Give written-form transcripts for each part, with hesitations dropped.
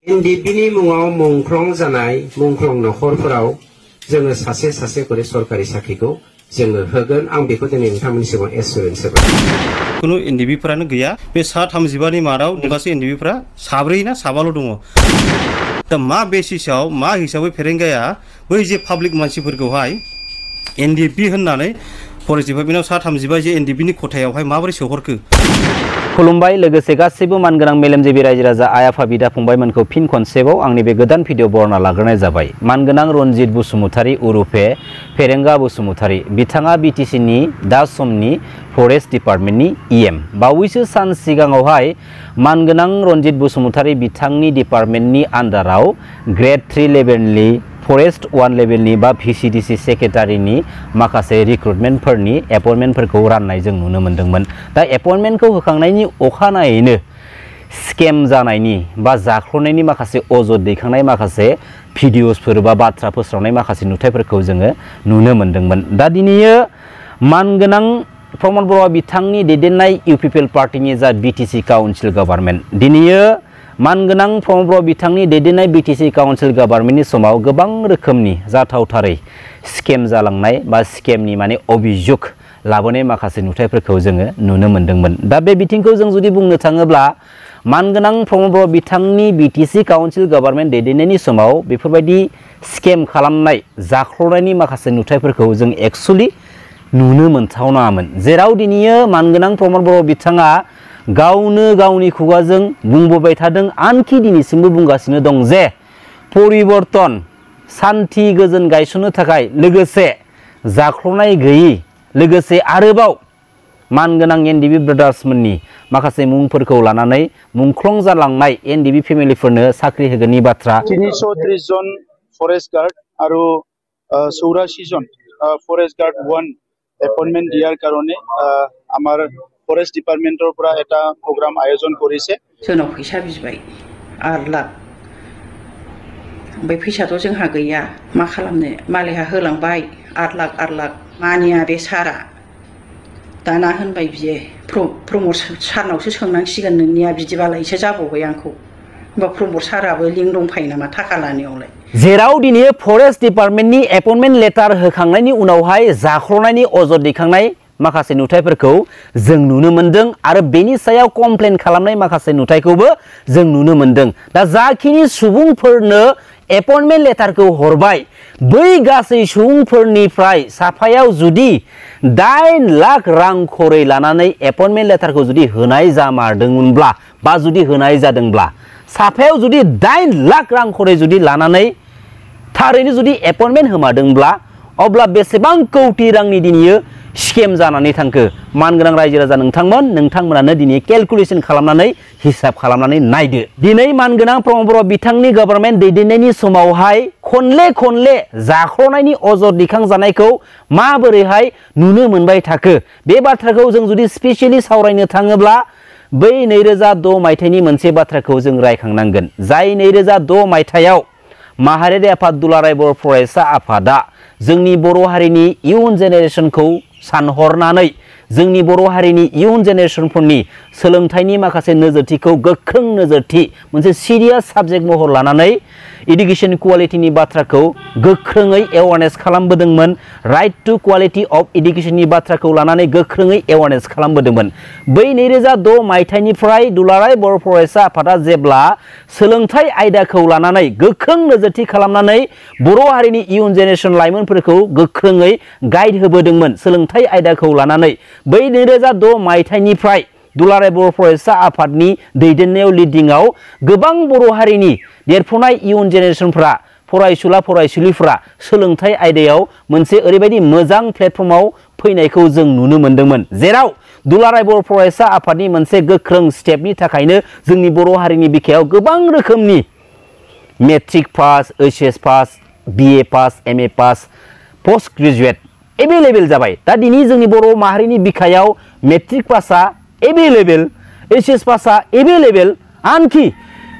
एनडिपिनि मुङाव मुंख्लं जानाय मुंख्लं नखरफोराव जोङो सासे सासे करे सरकारि साख्रिखौ जोङो होगोन आं बेखौ दिनै नोंथांमोननि सिगाङाव एसुरेन्स होबाय कुनु एनडिपिफोरानो गैया बे सा 35 नि मादाव गासै एनडिपिफोरा साब्रै ना साबाल' दङ दा मा बेसिसआव मा हिसाबै फेरेंगाया बै जे पाब्लिक मानसिफोरखौहाय एनडिपि होननानै फरेस्ट डिपार्टमेन्टआव सा 35 जे एनडिपिनि खथायावहाय माबोरै सोहरखो खुलुमबाय लोगोसे गासैबो मानगोनां मेलेमजिबि रायजो राजा आइ आफा बिदा फंबायमोनखौ फिन खनसेबाव आंनि बे गोदान भिडिअ बरना लाग्रोनाय जाबाय मानगोनां रनजित बसुमतारी उरुफे फेरेंगा बसुमतारी बिथाङा बिटिसि नि दा समनि फरेस्ट डिपार्टमेन्टनि इएम बावैसो सान सिगाङावहाय मानगोनां रनजित बसुमतारी बिथांनि डिपार्टमेन्टनि आन्डाराव ग्रेड 3 लेभेलनि फरेस्ट 1 लेभेलनि बा भिसिडिसि सेक्रेटारिनि माखासे रिक्रुटमेन्टफोरनि एपइन्टमेन्टफोरखौ राननाय जों नुनो मोन्दोंमोन दा एपइन्टमेन्टखौ होखांनायनि अखानायैनो स्केम जानायनि बा जाख्ल'नायनि माखासे अजद दैखांनाय माखासे भिडिअसफोर बा बाथ्रा फोसावनाय माखासे नुथायफोरखौ जोङो नुनो मोन्दोंमोन दा दिनैयो मानगोनां प्रमद बर' बिथांनि दैदेननाय इउपिपिएल पार्टीनि जा बिटिसि काउन्सिल गभर्नमेन्ट दिनैयो मानगोनां प्रमद बर' बिथांनि दैदेननाय बिटिसि काउन्सिल गभर्नमेन्टनि समाव गोबां रोखोमनि जाथावथारै स्केम जालांनाय बा स्केमनि माने अभियोग लाबोनाय माखासे नुथायफोरखौ जोङो नुनो मोन्दोंमोन दा बे बिथिंखौ जों जुदि बुंनो थाङोब्ला मानगोनां प्रमद बर' बिथांनि बिटिसि काउन्सिल गभर्नमेन्ट दैदेननायनि समाव बेफोरबायदि स्केम खालामनाय जाख्ल'नायनि माखासे नुथायफोरखौ जों एक्चुअली नुनो मोनथावनामोन जेराव दिनैयो मानगोनां प्रमद बर' बिथाङा गावनो गावनि खुगाजों बुंबोबाय थादों आनखि दिनैसिमबो बुंगासिनो दं जे परिबर्तन शान्ति गोजोन गायसननो थाखाय लोगोसे जाख्ल'नाय गैयै लोगोसे आरोबाव मानगोनां एनडिपि ब्रादार्समोननि माखासे मुंफोरखौ लानानै मुंख्लं जालांनाय एनडिपि फेमिलिफोरनो साख्रि होगोननि बाथ्रा 330 जन फरेस्ट गार्ड आरो 84 जन फरेस्ट गार्ड 1 एपइन्टमेन्ट दियार कारणे आमार फरेस्ट डिपार्टमेन्टर পৰা এটা প্ৰগ্ৰাম আয়োজন কৰিছে जोंनाव फैसा बिबाय 8 लाख बे फैसाथ' जोंहा गैया मा खालामनो मालायहा होलांबाय 8 लाख मानिया बे सारा दाना होनबाय बियो प्रमद सारनावसो सोंनांसिगोन नोंनिया बिदिबालायसो जाबावबाय आंखौ होमबा प्रमद साराबो लिंक दंफायो नामा थाखा लानायावलाय जेराव दिनै फरेस्ट डिपार्टमेन्टनि एपइन्टमेन्ट लेटार होखांनायनि उनावहाय जाख्ल'नायनि अजद दैखांनाय माखासे नुथायफोरखौ जों नुनो मोन्दों आरो बेनि सायाव कमप्लेन खालामनाय माखासे नुथायखौबो जों नुनो मोन्दों दा जाखिनि सुबुंफोरनो एपइन्टमेन्ट लेटारखौ हरबाय बै गासै सुबुंफोरनिफ्राय साफायाव जुदि 8 लाख रां खरै लानानै एपइन्टमेन्ट लेटारखौ जुदि होनाय जामारदोंमोनब्ला बा जुदि होनाय जादोंब्ला साफायाव जुदि 8 लाख रां खरै जुदि लानानै थारैनो जुदि एपइन्टमेन्ट होमारदोंब्ला अब्ला बेसेबां कौटि रांनि दिनैयो स्केम जानानै थांखो मानगोनां रायजो राजा नोंथांमोनानो दिनै केलकुलेसन खालामनानै हिसाब खालामनानै नायदो दिनै मानगोनां प्रमद बर' बिथांनि गभर्नमेन्ट दैदेननायनि समावहाय खनले जाख्ल'नायनि अजद दिखांजानायखौ माबोरैहाय नुनो मोनबाय थाखो बे बाथ्राखौ जों जुदि स्पेसियेलि सावरायनो थाङोब्ला बै 2006 मायथाइनि मोनसे बाथ्राखौ जों रायखांनांगोन जाय 2006 मायथाइयाव माहारियारि आफाद दुलाराय बर' फरायसा आफादा जोंनि बर' हारिनि इयुन जेनेरेसनखौ सानहरनानै जोंनि बर' हारिनि इयुन जेनेरेसनफोरनि सोलोंथाइनि माखासे नोजोरथिखौ गोख्रों नोजोरथि मोनसे सिरियास साबजेक्ट महर लानानै एडुकेशन क्वालिटिनि बाथ्राखौ गोख्रोङै एवारनेस खालामबोदोंमोन राइट टु क्वालिटी अफ एडुकेशननि बाथ्राखौ लानानै गोख्रोङै एवारनेस खालामबोदोंमोन बै 2006 मायथाइनिफ्राय दुलाराय बर' फरायसा आफादा जेब्ला सोलोंथाइ आयदाखौ लानानै गोख्रों नोजोरथि खालामनानै बर' हारिनि इयुन जेनेरेसन लाइमोनफोरखौ गोख्रोङै गाइड होबोदोंमोन सोलोंथाइ आयदाखौ लानानै बै 2006 मायथाइनिफ्राय दुलाराय बर' फरायसा आफादनि दैदेननायाव लिडिंआव गोबां बर' हारिनि देरफुनाय इयुन जेनेरेसनफ्रा फरायसुला फरायसुलिफ्रा सोलोंथाइ आयदायाव मोनसे ओरैबायदि मोजां प्लेटफर्माव फैनायखौ जों नुनो मोन्दोंमोन जेराव दुलाराय बर' फरायसा आफादनि मोनसे गोख्रों स्टेपनि थाखायनो जोंनि बर' हारिनि बिखायाव गोबां रोखोमनि matric pass HS pass BA pass MA pass post graduate available जाबाय दा दिनै जोंनि बर' माहारिनि बिखायाव मेट्रिक पासा एभेलेबेल एचएस पासा एभेलेबेल आनखि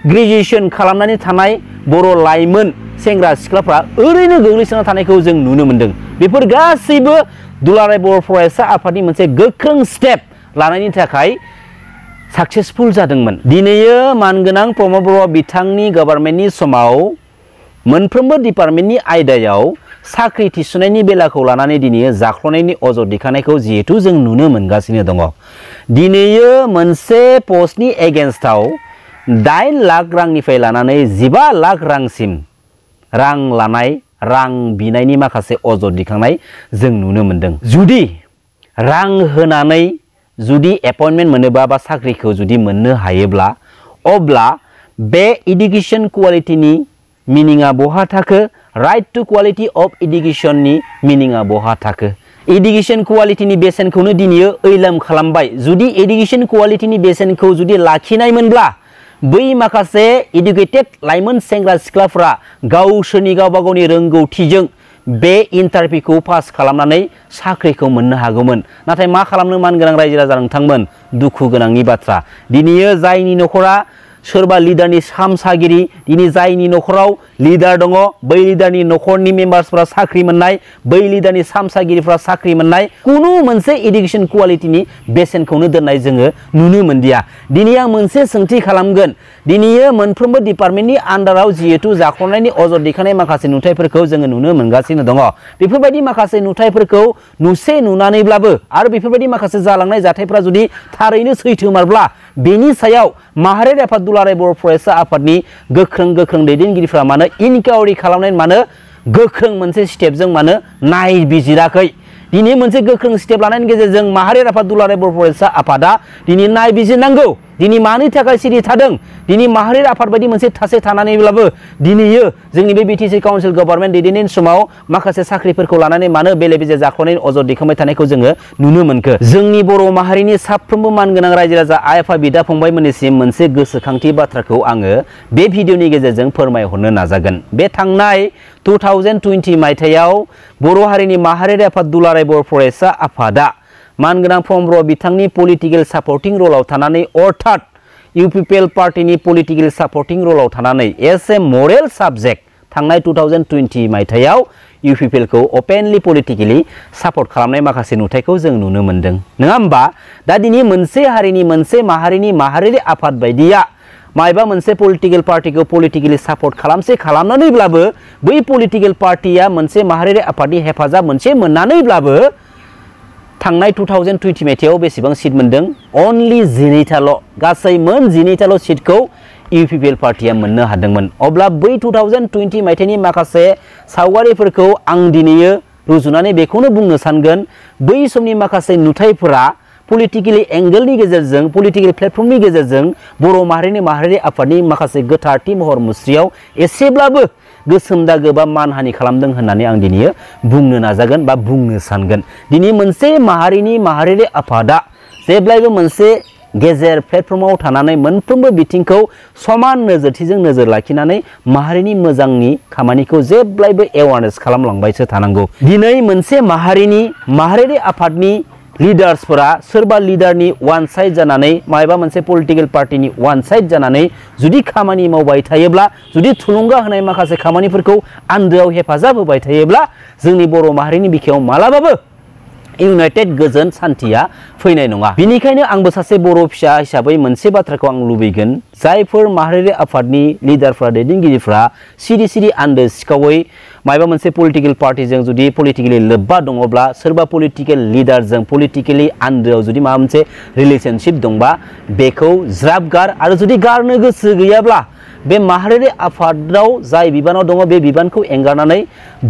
ग्रेजुएशन खालामनानै थानाय बर' लाइमोन सेंग्रा सिख्लाफ्रा ओरैनो गोग्लैसोना थानायखौ जों नुनो मोन्दों बेफोर गासैबो दुलाराय बर' फरायसा आफादनि मोनसे गोख्रों स्टेप लानायनि थाखाय साक्सेसफुल जादोंमोन। दिनैयो मानगोनां प्रमद बर' बिथांनि गभर्नमेन्टनि समाव मोनफ्रोमबो डिपार्टमेन्टनि आयदायाव साख्रि थिसननायनि बेलाखौ लानानै दिनैयो जाख्ल'नायनि अजद दिखांनायखौ जिहेतु जों नुनो मोनगासिनो दङ। दिनैयो मोनसे पस्टनि एगेन्स्टआव 8 लाख रांनिफ्राय लानानै 15 लाख रांसिम रां लानाय रां बिनायनि माखासे अजद दिखांनाय जों नुनो मोनदों। जुदि रां होनानै जुदि एपइन्टमेन्ट मोनोबा बा साख्रिखौ जुदि मोननो हायोब्ला अब्ला बे एडुकेशन क्वालिटीनि मिनिंआ बहा थाखो, राइट टू क्वालिटी अफ एडुकेशननि मिनिंआ बहा थाखो। एडुकेशन क्वालिटीनि बेसेनखौनो दिनैयो ओइलाम खालामबाय। जुदि एडुकेशन क्वालिटीनि बेसेनखौ जुदि लाखिनायमोनब्ला बै माखासे एडुकेटेड लाइमोन सेंग्रा सिख्लाफ्रा गावसोरनि गावबा गावनि रोंगौथिजों बे इन्टारभिउखौ पास खालामनानै साख्रिखौ मोननो हागौमोन। नाथाय मा खालामनो मानगोनां रायजो राजा नोंथांमोन, दुखु गोनांनि बाथ्रा। दिनैयो जायनि न'खरा सोरबा लिडारनि सामसागिरि, दिनै जायनि न'खराव लिडार दङ बै लिडारनि न'खरनि मेम्बार्सफ्रा साख्रि मोननाय, बै लिडारनि सामसागिरिफ्रा साख्रि मोननाय, कुनु मोनसे एडुकेशन क्वालिटीनि बेसेनखौनो दोननाय जोङो नुनो मोनदिया। दिनै आं मोनसे सोंथि खालामगोन, दिनैयो मोनफ्रोमबो डिपार्टमेन्टनि आन्डाराव जिहेतु जाख्ल'नायनि अजद दिखांनाय माखासे नुथायफोरखौ जोङो नुनो मोनगासिनो दङ। बेफोरबायदि माखासे नुथायफोरखौ नुनानैब्लाबो आरो बेफोरबायदि माखासे जालांनाय जाथायफोरा जुदि थारैनो सैथोमारब्ला बेनि सायाव माहारियारि आफाद दुलाराय बर' फरायसा आफादनि गोख्रों दैदेनगिरिफ्रा मानो इनक्वायरि खालामनाय, मानो गोख्रों मोनसे स्टेपजों मानो नायबिजिराखै। दिनै मोनसे गोख्रों स्टेप लानायनि गेजेरजों माहारियारि आफाद दुलाराय बर' फरायसा आफादा दिनै नायबिजिरनांगौ। दिनै मानि थाखाय सिरि थादों? दिनै माहारियारि आफाद बायदि मोनसे थासे थानानैब्लाबो दिनैयो जोंनि बे बिटिसि काउन्सिल गभर्नमेन्ट दैदेननायनि समाव माखासे साख्रिफोरखौ लानानै मानो बेले बेजे जाख्ल'नायनि अजद दिखांबाय थानायखौ जोङो नुनो मोनखो। जोंनि बर' माहारिनि साफ्रोमबो मानगोनां रायजो राजा आइ आफा बिदा फंबायमोननिसिम मोनसे गोसोखांथि बाथ्राखौ आङो बे भिडिअनि गेजेरजों फोरमायहरनो नाजागोन। बे थांनाय 2020 मायथाइयाव बर' हारिनि माहारियारि आफाद दुलाराय बर' फरायसा आफादा मानगोनां प्रमद बर' बिथांनि पलिटिकेल सापर्टिं रलाव थानानै अर्थात इउपिपिएल पार्टीनि पलिटिकेल सापर्टिं रलाव थानानै एस ए मरेल साबजेक्ट थांनाय 2020 मायथाइयाव इउपिपिएलखौ अपेनलि पलिटिकेलि सापर्ट खालामनाय माखासे नुथायखौ जों नुनो मोनदों, नङा होमबा? दा दिनै मोनसे हारिनि मोनसे माहारिनि माहारियारि आफाद बायदिया मायबा मोनसे पलिटिकेल पार्टीखौ पलिटिकेलि सापर्ट खालामनानैब्लाबो बै पलिटिकेल पार्टीया मोनसे माहारियारि आफादनि हेफाजाब मोनसे मोननानैब्लाबो थांनाय 2020 मायथाइयाव बेसेबां सीट मोनदों? अनलि 12थाल', गासै मोन 12थाल' सीटखौ इउपिपिएल पार्टीया मोननो हादोंमोन। अब्ला बै 2020 मायथाइनि माखासे सावगारिफोरखौ आं दिनैयो रुजुनानै बेखौनो बुंनो सानगोन, बै समनि माखासे नुथायफोरा पलिटिकेलि एंगेलनि गेजेरजों, पलिटिकेल प्लेटफर्मनि गेजेरजों बर' माहारिनि माहारियारि आफादनि माखासे गोथारथि महर मुस्रियाव एसेब्लाबो गोसोम दागो बा मानहानि खालामदों होननानै आं दिनै बुंनो नाजागोन बा बुंनो सानगोन। दिनै मोनसे माहारिनि माहारियारि आफादा जेब्लायबो मोनसे गेजेर प्लेटफर्माव थानानै मोनफ्रोमबो बिथिंखौ समान नोजोरथिजों नोजोर लाखिनानै माहारिनि मोजांनि खामानिखौ जेब्लायबो एवारनेस खालामलांबायसो थानांगौ। दिनै मोनसे माहारिनि माहारियारि आफादनि लिडार्सफोरा सोरबा लिडारनि वान साइड जानानै मायबा मोनसे पलिटिकेल पार्टीनि वान साइड जानानै जुदि खामानि मावबाय थायोब्ला, जुदि थुलुंगा होनाय माखासे खामानिफोरखौ आन्दोआव हेफाजाब होबाय थायोब्ला जोंनि बर' माहारिनि बिखायाव मालाबाबो इउनाइटेड गोजोन सान्थिया फैनाय नङा। बेनिखायनो आंबो सासे बर' फिसा हिसाबै मोनसे बाथ्राखौ आं लुबैगोन, जायफोर माहारियारि आफादनि लिडारफ्रा दैदेनगिरिफ्रा सिरि आन्दो सिखावै मायबा मोनसे पलिटिकेल पार्टीजों जुदि पलिटिकेलि लोब्बा दङब्ला, सोरबा पलिटिकेल लिडारजों पलिटिकेलि आन्दोआव जुदि माबा मोनसे रिलेशनशिप दंबा बेखौ ज्राब गार, आरो जुदि गारनो गोसो गैयाब्ला बे माहारियारि आफादाव जाय बिबानाव दङ बे बिबानखौ एंगारनानै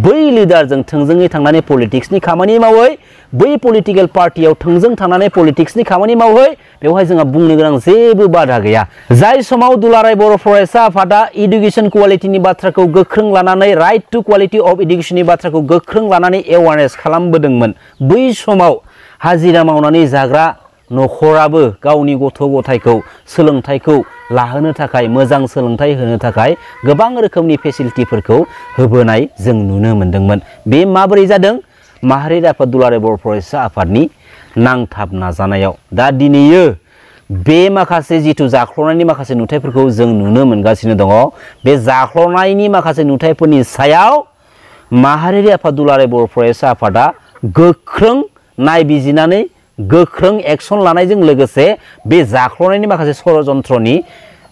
बै लिडारजों थोंजोङै थांनानै पलिटिक्सनि खामानि मावै, बै पलिटिकेल पार्टीयाव थोंजों थांनानै पलिटिक्सनि खामानि मावै, बेवहाय जोंहा बुंनो गोनां जेबो बाधा गैया। जाय समाव दुलाराय बर' फरायसा आफादा इडुकेशन क्वालिटीनि बाथ्राखौ गोख्रों लानानै, राइट टू क्वालिटी अफ एडुकेशननि बाथ्राखौ गोख्रों लानानै एवारनेस खालामबोदोंमोन, बै समाव हाजिरा मावनानै जाग्रा न'खराबो गावनि गथ' गथायखौ सोलोंथाइखौ लाहोनो थाखाय, मोजां सोलोंथाइ होनो थाखाय गोबां रोखोमनि फेसिलिटिफोरखौ होबोनाय जों नुनो मोनदोंमोन। बे माबोरै जादों? माहारियारि आफाद दुलाराय बर' फरायसा आफादनि नांथाब नाजानायाव। दा दिनैयो बे माखासे जिथु जाख्ल'नायनि माखासे नुथायफोरखौ जों नुनो मोनगासिनो दङ, बे जाख्ल'नायनि माखासे नुथायफोरनि सायाव माहारियारि आफाद दुलाराय बर' फरायसा आफादा गोख्रों नायबिजिरनानै गोख्रों एक्शन लानायजों लोगोसे बे जाख्ल'नायनि माखासे षड़यन्त्रनि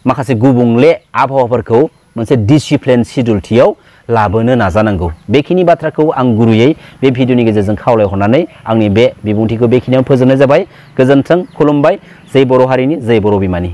माखासे गुबुंले आबहावाफोरखौ मोनसे डिसिप्लिन सिडुलथियाव लाबोनो नाजानांगौ। बेखिनि बाथ्राखौ आं गुरुयै बे भिडिअनि गेजेरजों खावलायहरनानै आंनि बे बिबुंथिखौ बेखिनियाव फोजोबनाय जाबाय। गोजोन्थों, खुलुमबाय। जय बर' हारिनि, जय बर' बिमानि।